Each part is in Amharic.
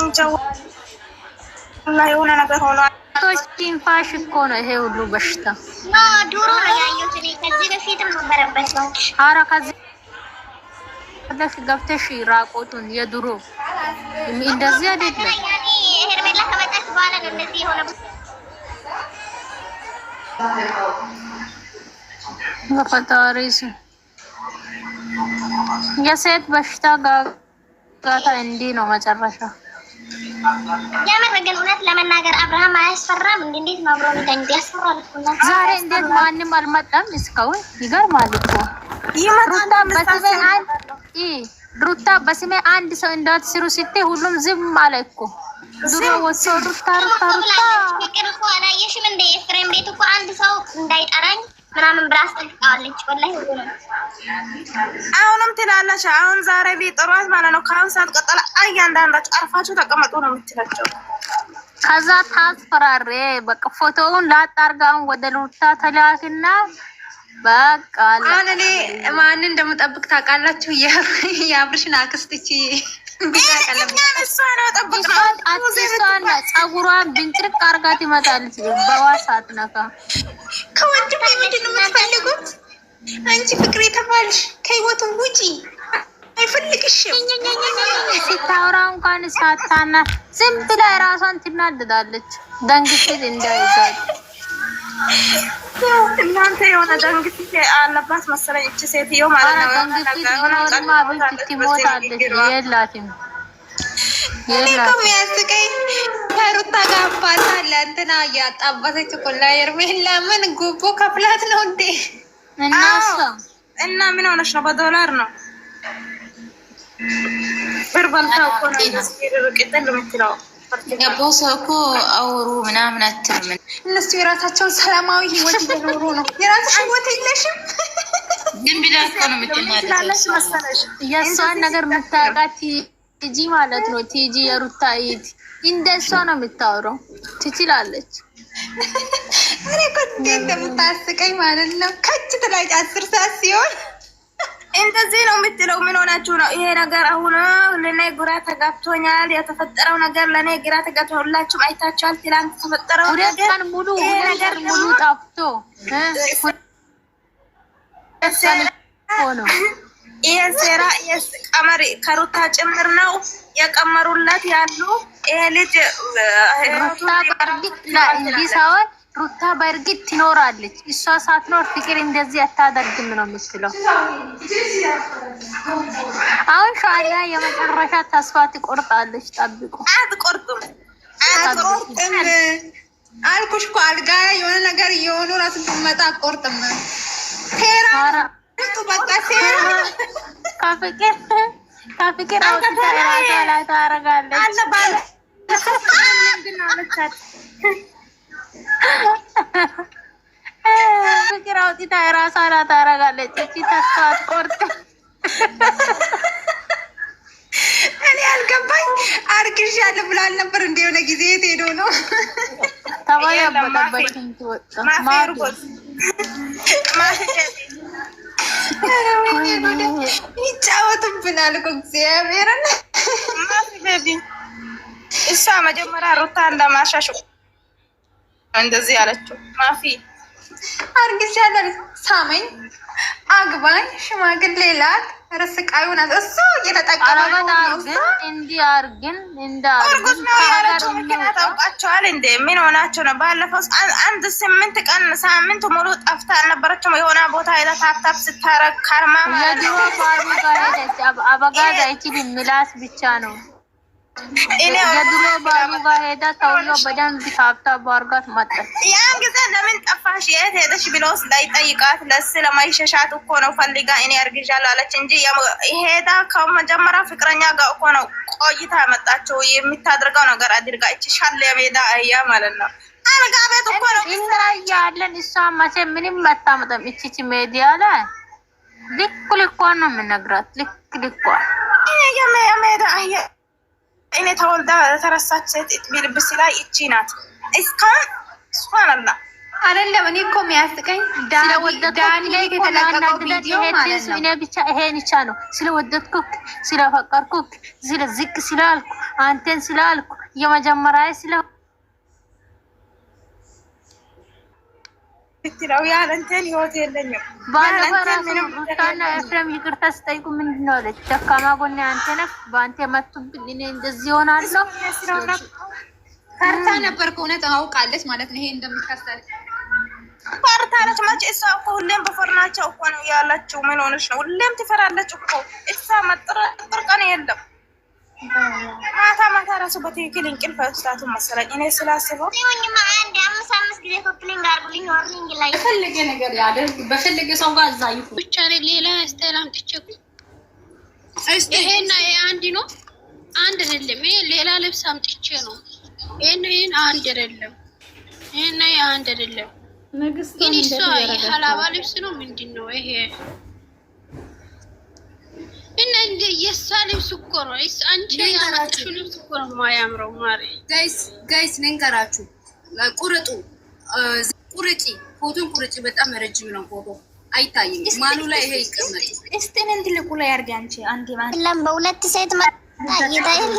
እንጃ ወላሂ የሆነ ነገር ሆኗል። ትንፋሽ እኮ ነው ይሄ ሁሉ በሽታ። ዱሮ ነው ያየሁት እኔ ከዚህ በፊትም ነበረበት ነው። ኧረ ከዚህ ገብተሽ ራቆቱን የድሮ እንደዚህ አይደለም። ሄርሜላ ከመጣች በኋላ ነው እንደዚህ የሆነ በፈጣሪስ የሴት በሽታ ጋታ እንዲህ ነው መጨረሻ። የምር ግን እውነት ለመናገር አብርሃም አያስፈራም? እንዴት ነው አብሮ እንደዚህ ያስፈራል እኮ ዛሬ እንዴት ማንም አልመጣም እስካሁን? ይገርማል እኮ ሩታ በስሜ አንድ ሰው እንዳትስሩ ስትይ ሁሉም ዝም አለ እኮ። ድሮ ወሶ ሩታ ፍቅር እኮ አላየሽም እንደ ኤፍሬም ቤት እኮ አንድ ሰው እንዳይጠራኝ ምናምን ብላ አስጠንቅቃለች። ወላሂ ሁሉ ነው አሁንም ትላለች። አሁን ዛሬ ቢጠሯት ማለት ነው ከአሁን ሰዓት ቀጠለ እያንዳንዳችሁ አርፋችሁ ተቀመጡ ነው የምትላቸው። ከዛ ታስፈራሬ በቃ ፎቶውን ላጣርጋውን ወደ ሩታ ተላክና በቃ አሁን እኔ ማንን እንደምጠብቅ ታውቃላችሁ? የአብርሽን አክስት እቺ ጸጉሯን ብንጭርቅ አርጋ ትመጣለች። በዋሳት ነካ ከወንድም ምንድን ነው የምትፈልጉት? አንቺ ፍቅር የተባልሽ ከህይወቱ ውጪ አይፈልግሽም። ሲታወራ እንኳን ሳታና ዝም ብላ ራሷን ትናደዳለች። ደንግት እንዳይዛት እናንተ የሆነ ደንግት አለባት መሰለኝ እቺ ሴትዮ ማለት ነው። ደንግት ነው ትሞታለች። የላትም የሚያስቀኝ ከሩታ ጋር አባታለ እንትና እያጣባሰች እኮ ለሄርሜላ ምን ጉቦ ከፍላት ነው እንዴ? እና ምን ሆነሽ ነው? በዶላር ነው ብር በልታ እኮ ነው ቅጥል የምትለው። ገባው ሰው እኮ አውሩ ምናምን አትልም። እነሱ የራሳቸውን ሰላማዊ ህይወት እየኖሩ ነው። የራስሽ ህይወት የለሽም ግን ቢዳኮ ነው የምትናለሽ መሰለሽ። የእሷን ነገር የምታውቃት ቲጂ ማለት ነው። ቲጂ የሩታ ይት እንደሷ ነው የምታወራው። ትችላለች። እኔ እኮ እንደምታስቀኝ ማለት ነው። ከች ትላጭ 10 ሰዓት ሲሆን እንደዚህ ነው የምትለው። ምን ሆናችሁ ነው? ይሄ ነገር አሁን ለኔ ግራ ተጋብቶኛል። የተፈጠረው ነገር ለኔ ግራ ተጋብቶ ሁላችሁም አይታችኋል። ትላንት ተፈጠረው ነገር ሙሉ ጠፍቶ ይሄ ሴራ ቀመር ከሩታ ጭምር ነው የቀመሩለት ያሉ። ይሄ ልጅ ሩታ ሳይሆን ሩታ በእርግጥ ትኖራለች። እሷ ሳትኖር ፍቅር እንደዚህ አታደርግም ነው የምትለው። አሁን ሻያ የመጨረሻ ተስፋ ትቆርጣለች። ጠብቁ። አትቆርጥም አልኩሽ እኮ አልጋ የሆነ ነገር እየሆኑ ራሱ ትመጣ አትቆርጥም። ቴራ በቃ ቴራ ከፍቅር አውጥታ ራሷ ላይ ታረጋለች። ፍቅር አውጥታ ራሷ ላይ ታረጋለች። እቺ ተስፋ አትቆርጥም። እኔ አልገባኝ። አርግዣለሁ ብላል ነበር እንደ የሆነ ጊዜ የት ሄዶ ነው ተባያበለበት ወጣ ይጫወቱብናል እኮ እግዚአብሔርን። እሷ መጀመሪያ ሩታ እንደማሻሽ እንደዚህ ያለችው ማፊ አርግዣለሁ፣ ሳመኝ፣ አግባኝ፣ ሽማግሌ ላክ። ረስቃዩን እሱ እየተጠቀመ ታውቃቸዋል እንዴ? ምን ሆናቸው ነው? ባለፈው አንድ 8 ቀን ሳምንት ሙሉ ጠፍታ አልነበረችም? የሆነ ቦታ ሄዳ ታፕታፕ ስታረግ ካርማ የድሮ ባሉ ጋር ሄደች። አበጋዝ አይችልም፣ ምላስ ብቻ ነው። የድሮ ባሉ ጋር ሄዳ ሰውዬው በደንብ ታፕታፕ አድርጋት መጣች። ያን ጊዜ ለምን ጠፋሽ የት ሄደሽ ብሎስ ላይጠይቃት ስለማይሸሻት እኮ ነው ፈልጋ እኔ አርግዣለሁ አለች እንጂ ሄዳ ከመጀመሪያ ፍቅረኛ ጋር እኮ ነው ቆይታ ያመጣችው። የምታደርገው ነገር አድርጋ እቺ ሻለ የሜዳ አህያ ማለት ነው። አልጋ ቤት እኮ ነው እንራያለን። እሷ መቼ ምንም አታመጣም። እቺ ሜዲያ ላይ ልክ ልኳን ነው የምነግራት። ልክ ልኳን የሜዳ አህያ እኔ ተወልዳ ተረሳች ሴት ልብስ ላይ እቺ ናት። እስካሁን ሱብሃንአላህ አይደለም። እኔ እኮ የሚያስቀኝ ዳኒ ላይ የተለቀቀው ቪዲዮ ማለት ነው። እኔ ብቻ ይሄን ብቻ ነው ስለወደድኩክ፣ ስለፈቀርኩክ፣ ዝቅ ስላልኩ አንተን ስላልኩ የመጀመሪያ ስለ ብትለው ያለንተን ህይወት የለኝም። ባለፈው ራሱ ሩታና ኤፍሬም ይቅርታ ስጠይቁ ምንድን ነው አለች? ደካማ ጎኔ አንተ ነህ፣ በአንተ መጡብኝ፣ እኔ እንደዚህ ሆናለሁ። ፈርታ ነበር ከእውነት አውቃለች ማለት ነው። ይሄ እንደምታስተል ፈርታለች። መቼ እሷ እኮ ሁሌም በፈርናቸው እኮ ነው ያላችሁ። ምን ሆነሽ ነው? ሁሌም ትፈራለች እኮ እሷ። መጥረጥር ቀን የለም። ማታ ማታ ራሱ በትክክል እንቅልፍ አይወስዳትም መሰለኝ። እኔ ስላስበው ሲሆንማ አንድ 5 ጊዜ ኮፕሊንግ አርጉልኝ ወርኒንግ ላይ በፈለገ ነገር ያደርግ በፈለገ ሰው ጋር እዛ ይሁን ብቻ ሌላ አስተላም ጥቼኩ ይሄና ይሄ አንድ ነው። አንድ አይደለም። ይሄ ሌላ ልብስ አምጥቼ ነው። ይሄን አንድ አይደለም። ይሄና ይሄ አንድ አይደለም። ግን እሷ የሐላባ ልብስ ነው። ምንድን ነው ይሄ? እና እንደ የእሷ ልብስ እኮ ነው። አንቺ ያመጣሽው ልብስ እኮ ነው የማያምረው። ማሪ ጋይስ ነንገራችሁ ቁርጡ ቁርጪ ፎቶን ቁርጪ። በጣም ረጅም ነው ፎቶ አይታይም። ማኑ ላይ ይሄ ይቀመጥ። እስቲ ምን ትልቁ ላይ አድርጊ አንቺ። አንዴ ማለት ለም በሁለት ሴት መጣ ይታይል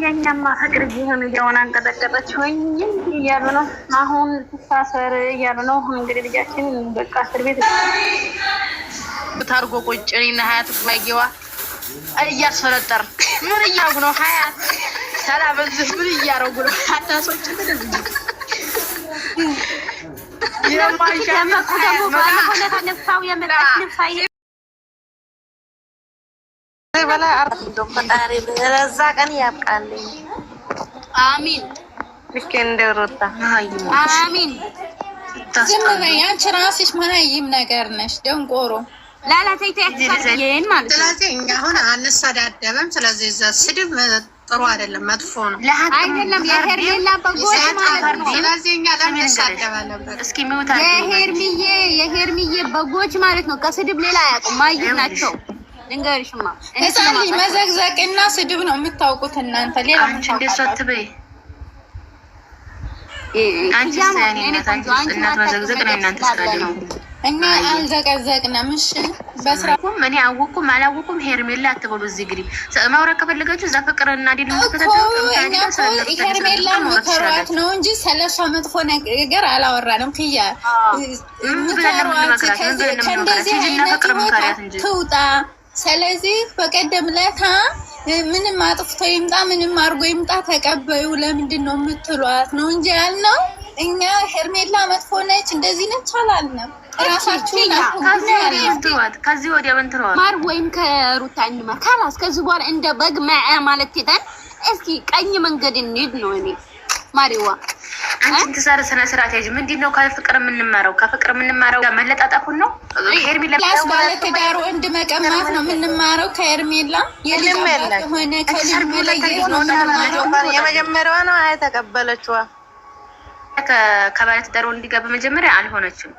የኛማ ፍቅር ቢሆን እየሆነ አንቀጠቀጠች ወይ እያሉ ነው። አሁን ተሳሰር እያሉ ነው። እንግዲህ ልጃችን በቃ እስር ቤት ታርጎ ቁጭ እና ሀያት ባይገዋ እያስፈረጠር ምን እያሉ ነው? ሀያት ሰላም እዚህ ምን እያረጉ ነው? አታሶች ምን በላይ አርዶ ፈጣሪ በዛ ቀን ያብቃልኝ። አሚን። ልክ እንደሩታ አሚን። ዝም በይ አንቺ ራስሽ መሀይም ነገር ነሽ ደንቆሮ። ላላ ተይተያክሳየን ማለት ነው። ስለዚህ እኛ አሁን አንሳዳደብም። ስለዚህ ስድብ ጥሩ አይደለም፣ መጥፎ ነው። አይደለም የሄርሜላ በጎች ማለት ነው። ስለዚህ እኛ ለምን እንሳደባለን? እስኪ ሚውታ የሄርሚዬ በጎች ማለት ነው። ከስድብ ሌላ አያውቁም። ማይት ናቸው። ልንገርሽማ ህፃን ልጅ መዘግዘቅና ስድብ ነው የምታውቁት እናንተ። ሌላ አንቺ እንደሷ አትበይ። አንቺ እናት መዘግዘቅ ነው እናንተ ስራ ነው። እኛ አልዘቀዘቅንም። እሺ በስራኩም እኔ አወኩም አላወኩም ሄርሜላ አትበሉ። እዚህ ግሪ ማውራት ከፈለጋችሁ እዛ ፍቅርና ዲል ሄርሜላ ምከሯት ነው እንጂ ስለሷ መጥፎ ነገር አላወራንም። ክያ ምከሯት ከእንደዚህ አይነት ትውጣ። ስለዚህ በቀደም ለታ ምንም አጥፍቶ ይምጣ ምንም አድርጎ ይምጣ ተቀበዩ ለምንድን ነው የምትሏት ነው እንጂ ያልነው እኛ ሄርሜላ መጥፎ ነች እንደዚህ ነች አላልንም። ራሳችሁን አትዋት። ከዚህ ወዲያ በእንትሯት ማር ወይም ከሩታ እንማ ካላስ ከዚህ በኋላ እንደ በግ ማለት ትተን እስኪ ቀኝ መንገድ እንሂድ ነው። እኔ ማሪዋ አንቺ ተሳረ ስነ ስርዓት ያጂ ምንድነው? ከፍቅር የምንማረው ከፍቅር የምንማረው ሄርሜላ ነው። ሄርሜላ ላስ ባለ ትዳሩ እንድ መቀማት ነው የምንማረው ከሄርሜላ የልጅ ሆነ ከልጅ መለየት ነው የምንማረው። የመጀመሪያዋ ነው አይተቀበለችዋ ከባለ ትዳሩ እንዲገባ በመጀመሪያ አልሆነችም።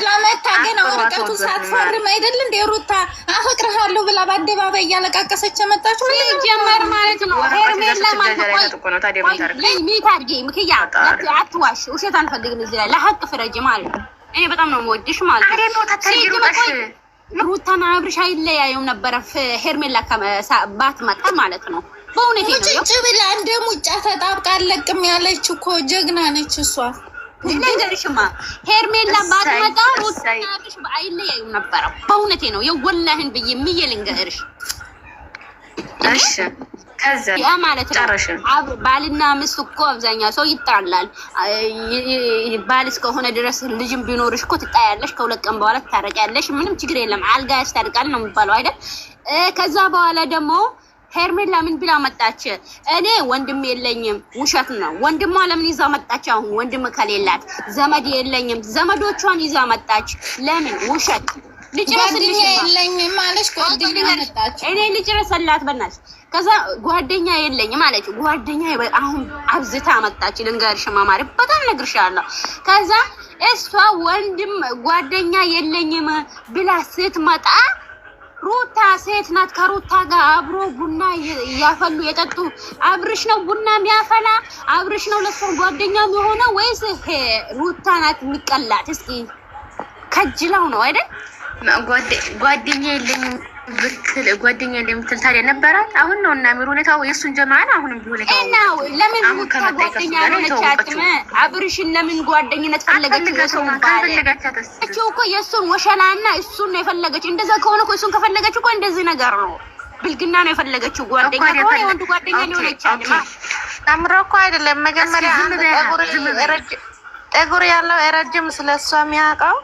ለመታገና ወረቀቱን ሳትፈርም አይደል እንደ ሩታ አፈቅርሃለሁ ብላ በአደባባይ እያለቃቀሰች መጣችሁ። ጀመር ማለት ነው። ሄርሜላ ማለት ነው። ታዲያ ምን ታርግ ሚታርጂ ምክያ አትዋሽ፣ ውሸት አንፈልግም። እዚህ ላይ ለሀቅ ፍረጅ ማለት ነው። እኔ በጣም ነው የምወድሽ ማለት ነው። አሬ ነው ታታይሩሽ ሩታና አብርሽ አይለያዩም ነበረ ሄርሜላ ባትመጣ ማለት ነው። በእውነቴ ነው ጭጭ ብላ እንደ ሙጫ ተጣብቃ አለቅም ያለች እኮ ጀግና ነች እሷ። ልንገርሽማ ሄርሜላ ባትመጣ ሩታና አብርሽ አይለያዩም ነበረ። በእውነቴ ነው የወላህን ብዬ ምዬ ልንገርሽ። እሺ ከዛ ያ ማለት ነው ባልና ሚስት እኮ አብዛኛው ሰው ይጣላል። ባል እስከሆነ ድረስ ልጅም ቢኖርሽ እኮ ትጣያለሽ። ከሁለት ቀን በኋላ ትታረቂያለሽ። ምንም ችግር የለም። አልጋ ያስታርቃል ነው የሚባለው አይደል? ከዛ በኋላ ደግሞ ሄርሜላ ምን ብላ መጣች? እኔ ወንድም የለኝም። ውሸት ነው። ወንድሟ ለምን ይዛ መጣች? አሁን ወንድም ከሌላት ዘመድ የለኝም። ዘመዶቿን ይዛ መጣች። ለምን? ውሸት። ጓደኛ የለኝም ማለሽ ጓደኛ መጣች። እኔ ልጨረሰላት በእናትሽ። ከዛ ጓደኛ የለኝም ማለች። ጓደኛ አሁን አብዝታ መጣች። ልንገርሽ ማማሪ በጣም ነግርሻለሁ። ከዛ እሷ ወንድም ጓደኛ የለኝም ብላ ስትመጣ ሩታ ሴት ናት። ከሩታ ጋር አብሮ ቡና እያፈሉ የጠጡ አብርሽ ነው ቡና የሚያፈላ? አብርሽ ነው ለሷ ጓደኛው የሆነ ወይስ ሩታ ናት የሚቀላት? እስኪ ከጅላው ነው አይደል? ጓደኛ የለኝም ብትል ጓደኛ የለኝም ብትል ታዲያ ነበራት። አሁን ነው እና ምሩ ሁኔታው የእሱን ጀማዓን አሁንም ቢሆን እና ለምን ሩታ ጓደኛ ሆነቻትም? አብርሽን ለምን ጓደኝነት ፈለገችው? የሰው ባለችው እኮ የእሱን ወሸላና እሱን ነው የፈለገችው። እንደዛ ከሆነ እኮ እሱን ከፈለገች እኮ እንደዚህ ነገር ነው፣ ብልግና ነው የፈለገችው። ጓደኛ ከሆነ የወንድ ጓደኛ ሊሆን ይችላል። ታምሮ እኮ አይደለም መጀመሪያ አንድ ጠጉር ያለው ረጅም ስለሷ የሚያውቀው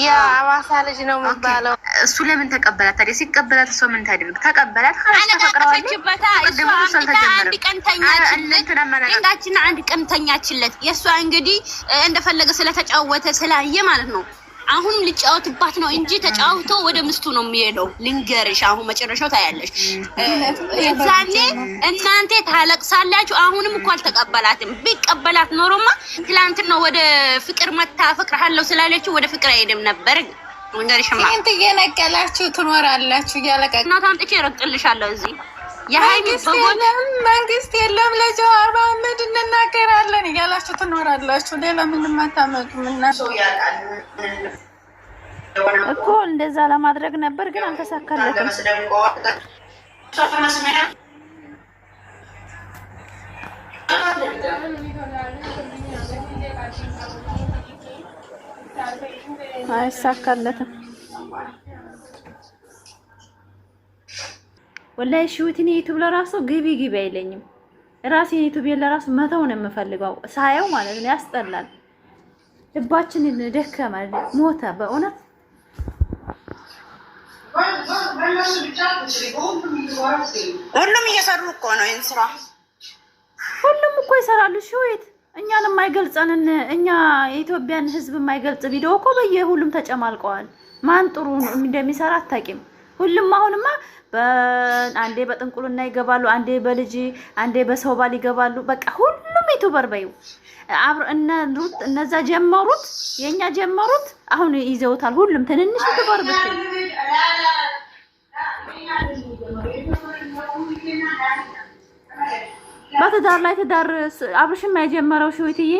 የአዋሳ ልጅ ነው የሚባለው። እሱ ለምን ተቀበላት ታዲያ? ሲቀበላት እሷ ምን ታደርግ? ተቀበላት ካላስ ተፈቅረዋለች። አንድ ቀን ተኛችለት። የእሷ እንግዲህ እንደፈለገ ስለተጫወተ ስላየ ማለት ነው። አሁን ልጫወትባት ነው እንጂ ተጫውቶ ወደ ምስቱ ነው የሚሄደው። ልንገርሽ፣ አሁን መጨረሻው ታያለሽ። የዛኔ እናንተ ታለቅሳላችሁ። አሁንም እኮ አልተቀበላትም። ቢቀበላት ኖሮማ ትላንትና ወደ ፍቅር መታ ፍቅርሃለሁ ስላለችው ወደ ፍቅር አይሄድም ነበር። ልንገርሽማ እንት እየነቀላችሁ ትኖራላችሁ። እያለቀቅ ነው ታምጥቼ እረግጥልሻለሁ። እዚህ የሃይሚ በጎን መንግስት የለም ለጀዋር መሐመድ እንናገራለን እያላችሁ ትኖራላችሁ። ሌላ ምንም አታመጡም። እና እኮ እንደዛ ለማድረግ ነበር ግን አልተሳካለትም። አይሳካለትም። ወላሂ ሹቲኒ ዩቲዩብ ለራሱ ግቢ አይለኝም። ራሴን ዩቲዩብ ለራሱ መተው ነው የምፈልገው ሳየው ማለት ነው። ያስጠላል። ልባችንን ደከመ፣ ሞተ በእውነት። ሁሉም እየሰሩ እኮ ነው ይሄን ስራ። ሁሉም እኮ ይሰራሉ። ሹት እኛን የማይገልጸንን እኛ የኢትዮጵያን ሕዝብ የማይገልጽ ቪዲዮ እኮ በየሁሉም ተጨማልቀዋል። ማን ጥሩ እንደሚሰራ አታውቂም። ሁሉም አሁንማ አንዴ በጥንቁልና ይገባሉ፣ አንዴ በልጅ አንዴ በሰው ባል ይገባሉ። በቃ ሁሉም ዩቲዩበር በይው እነዛ ጀመሩት፣ የኛ ጀመሩት፣ አሁን ይዘውታል። ሁሉም ትንንሽ ዩቲዩበር ብትል በትዳር ላይ ትዳር አብርሽም የጀመረው ሹይትዬ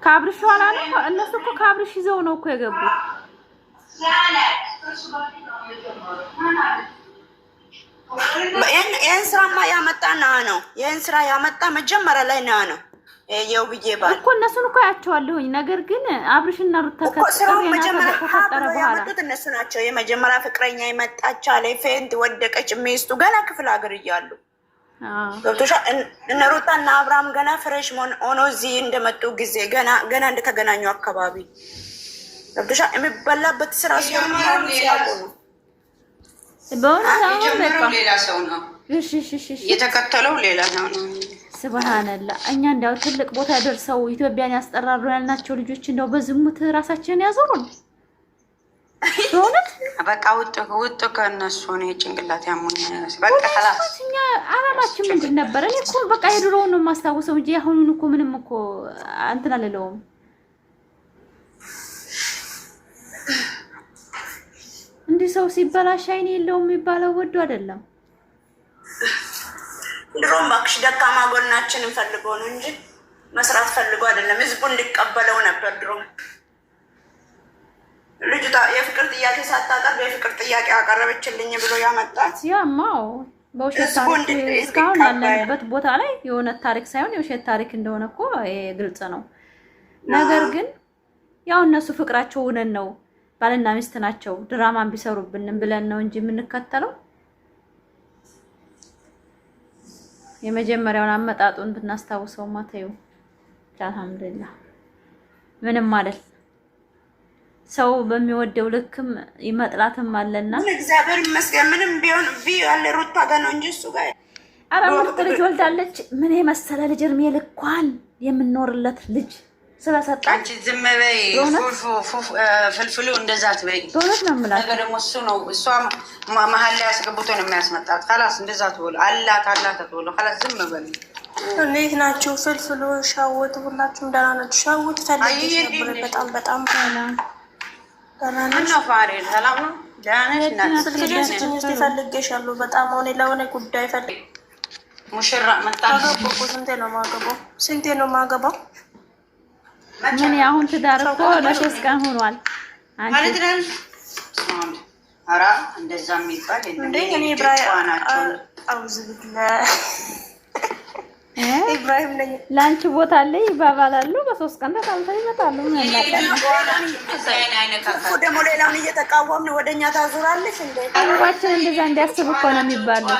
ከአብርሽ ኋላ ነው። እነሱ እኮ ከአብርሽ ይዘው ነው እኮ የገቡት። ይሄን ስራማ ያመጣ ነው። ይሄን ስራ ያመጣ መጀመሪያ ላይ ነው የው ብዬ ባል እኮ እነሱን እኮ ያቸዋለሁኝ። ነገር ግን አብርሽና ሩታ ከሰሩ ተፈጠረ በኋላ እነሱ ናቸው የመጀመሪያ ፍቅረኛ የመጣች አለ ፌንት ወደቀች። ሚስቱ ገና ክፍለ ሀገር እያሉ ገብቶሻል። እነ ሩታ እና አብርሃም ገና ፍሬሽ ሆኖ እዚህ እንደመጡ ጊዜ ገና እንደተገናኙ አካባቢ ገብቶሻል። የሚበላበት ስራ ሲሆን ሲያውቁ ነው። ሌላ ሰው ነው የተከተለው ሌላ ነው። ስብሃንአላህ። እኛ እንዳው ትልቅ ቦታ ደርሰው ኢትዮጵያን ያስጠራሩ ያልናቸው ልጆች እንዳው በዝሙት ራሳቸውን ያዞሩን። በእውነት በቃ ውጥ ከእነሱ ነው ጭንቅላት ያሙኝ። በቃ خلاص እኛ አላማችን ምንድን ነበር? እኔ እኮ በቃ የድሮውን ነው የማስታውሰው እንጂ አሁኑን እኮ ምንም እኮ እንትን አልለውም። እንዲህ ሰው ሲበላሽ አይን የለውም የሚባለው ወዶ አይደለም። ድሮም ባክሽ ደካማ ጎናችንን ፈልጎ ነው እንጂ መስራት ፈልጎ አይደለም። ህዝቡ እንዲቀበለው ነበር ድሮም። ልጅቷ የፍቅር ጥያቄ ሳታቀርብ የፍቅር ጥያቄ አቀረበችልኝ ብሎ ያመጣት ያማው በውሸት ታሪክ እስካሁን ያለንበት ቦታ ላይ የእውነት ታሪክ ሳይሆን የውሸት ታሪክ እንደሆነ እኮ ግልጽ ነው። ነገር ግን ያው እነሱ ፍቅራቸው እውነት ነው፣ ባልና ሚስት ናቸው፣ ድራማን ቢሰሩብንም ብለን ነው እንጂ የምንከተለው። የመጀመሪያውን አመጣጡን ብናስታውሰው ማተዩ አልሐምዱሊላህ ምንም ማለት ሰው በሚወደው ልክም ይመጥላትም አለና እግዚአብሔር ይመስገን። ምንም ቢሆን ያለ ሩታ ጋር ነው እንጂ እሱ ጋር አራምት ልጅ ወልዳለች። ምን የመሰለ ልጅ እድሜ ልኳን የምንኖርለት ልጅ ስለሰጣች ዝም በይ ፍልፍሉ እንደዛ ትበይ። በእውነት ነው የምላቸው። ነገር ደግሞ እሱ ነው እሷ መሀል ላይ አስገብቶ ነው የሚያስመጣት። خلاص እንደዛ ትበሉ አላት ትበሉ። خلاص ዝም በይ እንዴት ናችሁ? ፍልፍሉ ሻውት ሁላችሁም ደህና ናችሁ? ሻውት ፈልጌሽ ነበር በጣም በጣም ደህና ናችሁ? ሰላም ነው? ደህና ነሽ? ፈልጌሻለሁ በጣም ሆነ ለሆነ ጉዳይ ፈልጌ ሙሽራ መጣ። ስንቴ ነው ማገባው? ምን አሁን ትዳር እኮ ለ3 ቀን ሆኗል። ማለት ነው። ኧረ እንደዛ የሚባል እንዴ እኔ ኢብራሂም ነኝ። ላንቺ ቦታ ላይ ይባባላሉ። በ3 ቀን ተጣልተው ይመጣሉ። ምን ደግሞ ሌላውን እየተቃወምን ወደኛ ታዞራለሽ እንዴ? አባችን እንደዛ እንዲያስብ እኮ ነው የሚባለው።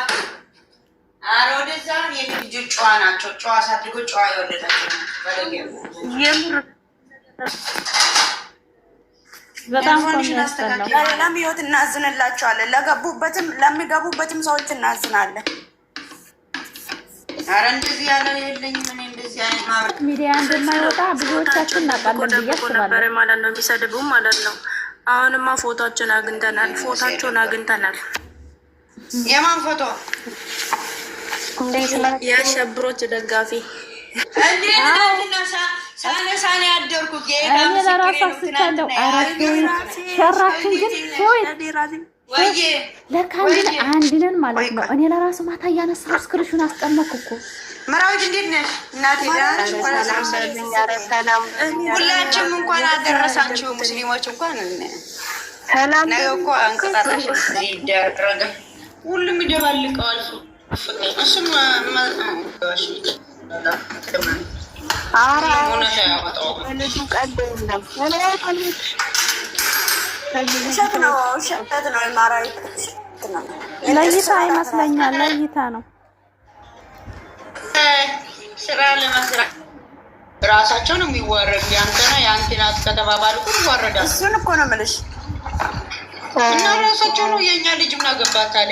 ኧረ ወደዛ የልጆች ጨዋ ናቸው። ጨዋ ሳትጎ ጨዋ የወለዳቸው በጣም ኮሚያስተናል። ለሌላም ህይወት እናዝንላቸዋለን። ለሚገቡበትም ሰዎች እናዝናለን። ኧረ እንደዚህ ያለ የለኝም እኔ እንደዚህ አይነት ማለት ሚዲያ እንደማይወጣ ብዙዎቻችን እናውቃለን ብዬ አስባለሁ ማለት ነው። የሚሰድቡ ማለት ነው። አሁንማ ፎቶአቸውን አግኝተናል። የማን ፎቶ? የአሸብሮች ደጋፊ ሳነሳኔ ያደርኩ እኔ ለራሱ አስቻለሁ። ሸራችን ግን ለካ አንድ ነን ማለት ነው። እኔ ለራሱ ማታ እያነሳሁ ስክሪንሹን አስቀመጥኩ እኮ። መራዊት እንዴት ነሽ እናቴ? ሁላችንም እንኳን አደረሳችሁ ሙስሊሞች እንኳን ሰላም ነው እኮ አንቀጣጣሽ ይደረግ ሁሉም ይደባልቀዋል። እሱም ለይታ ይመስለኛል። ለይታ ነው ስራ ለመስራት ራሳቸው ነው የሚዋረዱ። ያንተና ያንተናት ከተባባሉ ሁሉ ይዋረዳል። እሱን እኮ ነው የምልሽ። እና ራሳቸው ነው የኛ ልጅ ምን አገባት አለ